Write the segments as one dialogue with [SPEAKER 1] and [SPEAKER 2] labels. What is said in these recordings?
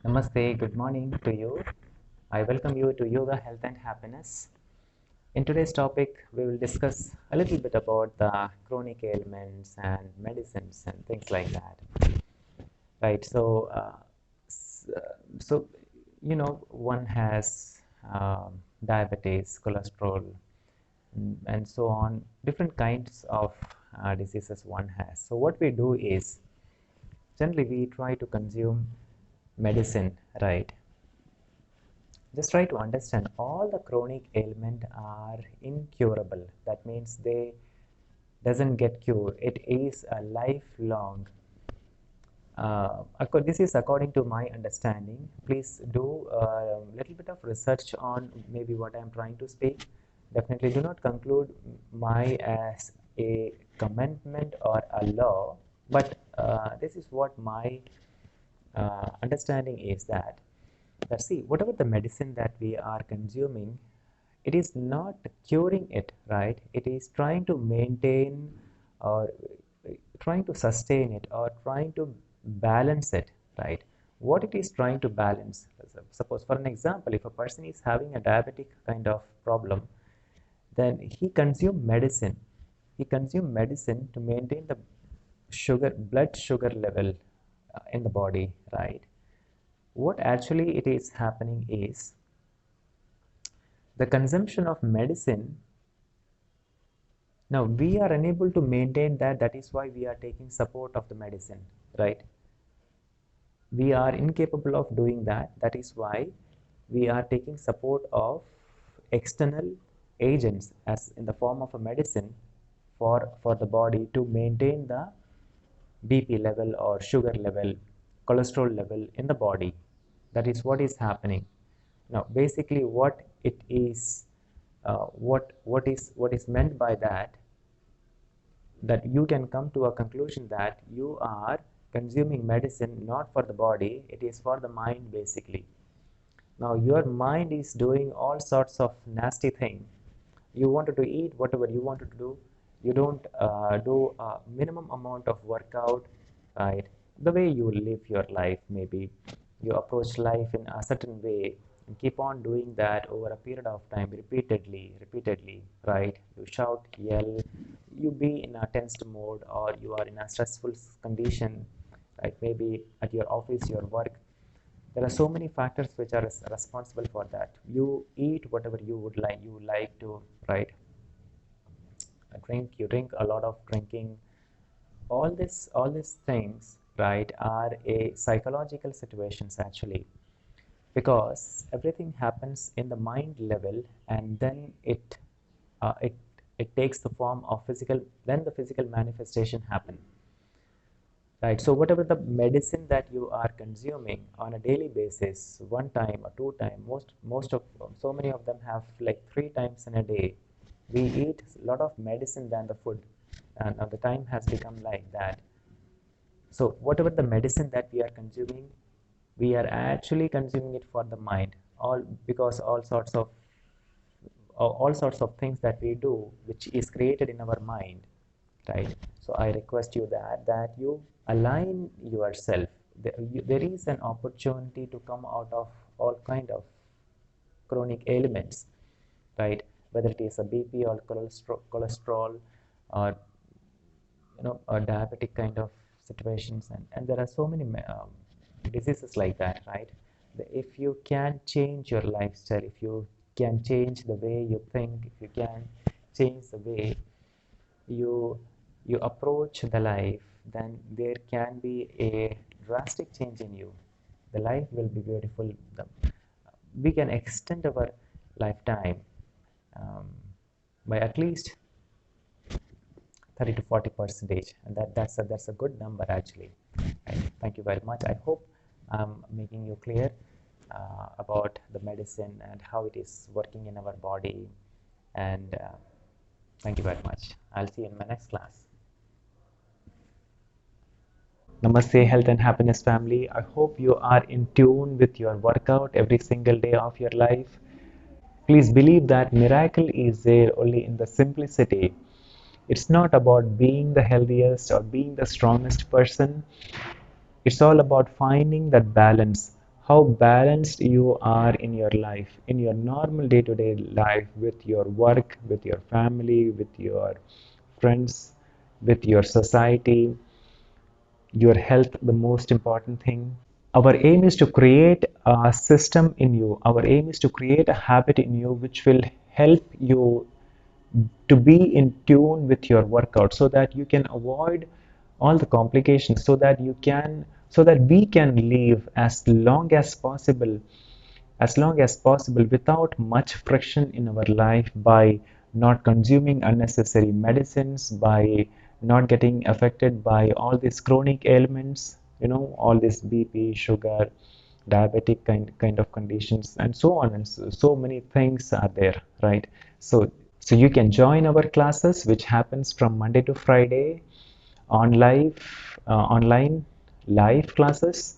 [SPEAKER 1] Namaste, good morning to you. I welcome you to Yoga, Health and Happiness. In today's topic, we will discuss a little bit about the chronic ailments and medicines and things like that. Right, s- uh, so one has diabetes, cholesterol, and so on, different kinds of diseases one has. So what we do is, generally we try to consume medicine, right? Just try to understand all the chronic ailment are incurable. That means they doesn't get cured. It is a lifelong. This is according to my understanding. Please do a little bit of research on maybe what I'm trying to speak. Definitely do not conclude my as a commandment or a law, but this is what my understanding is that see, whatever the medicine that we are consuming, it is not curing it, right? It is trying to maintain or trying to sustain it or trying to balance it, right? What it is trying to balance, suppose for an example, if a person is having a diabetic kind of problem, then he consume medicine to maintain the blood sugar level in the body, right? What actually it is happening is the consumption of medicine. Now we are unable to maintain that. That is why we are taking support of the medicine, right? We are incapable of doing that. That is why we are taking support of external agents as in the form of a medicine for the body to maintain the BP level or sugar level, cholesterol level in the body. That is what is happening. Now, basically, what it is, what is meant by that you can come to a conclusion that you are consuming medicine not for the body, it is for the mind basically. Now your mind is doing all sorts of nasty thing. You wanted to eat whatever you wanted to do. You don't do a minimum amount of workout, right? The way you live your life, maybe you approach life in a certain way and keep on doing that over a period of time, repeatedly, right? You shout, yell, you be in a tensed mode, or you are in a stressful condition, right? Maybe at your office, your work, there are so many factors which are responsible for that. You eat whatever you like to, right? You drink a lot of drinking. All these things, right, are a psychological situations actually, because everything happens in the mind level, and then it takes the form of physical, then the physical manifestation happen. Right, so whatever the medicine that you are consuming on a daily basis, one time or two time, most of so many of them have like 3 times in a day. We eat a lot of medicine than the food, and now the time has become like that. So whatever the medicine that we are consuming, we are actually consuming it for the mind. All because all sorts of things that we do, which is created in our mind, right? So I request you that you align yourself. There is an opportunity to come out of all kind of chronic ailments, right? Whether it is a BP or cholesterol or a diabetic kind of situations, and there are so many diseases like that, right? If you can change your lifestyle, if you can change the way you think, if you can change the way you you approach the life, then there can be a drastic change in you. The life will be beautiful. We can extend our lifetime um, by at least 30 to 40 percentage, and that's a good number actually. Right. Thank you very much. I hope I'm making you clear about the medicine and how it is working in our body, and thank you very much. I'll see you in my next class. Namaste, health and happiness family. I hope you are in tune with your workout every single day of your life. Please believe that miracle is there only in the simplicity. It's not about being the healthiest or being the strongest person. It's all about finding that balance. how balanced you are in your life, in your normal day-to-day life, with your work, with your family, with your friends, with your society, your health, the most important thing. Our aim is to create a system in you. Our aim is to create a habit in you which will help you to be in tune with your workout, so that you can avoid all the complications, so that we can live as long as possible without much friction in our life, by not consuming unnecessary medicines, by not getting affected by all these chronic ailments, all this BP, sugar, diabetic kind of conditions, and so on, and so many things are there, right? So you can join our classes, which happens from Monday to Friday, online live classes,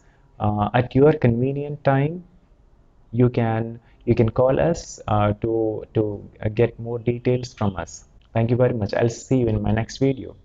[SPEAKER 1] at your convenient time. You can call us to get more details from us. Thank you very much. I'll see you in my next video.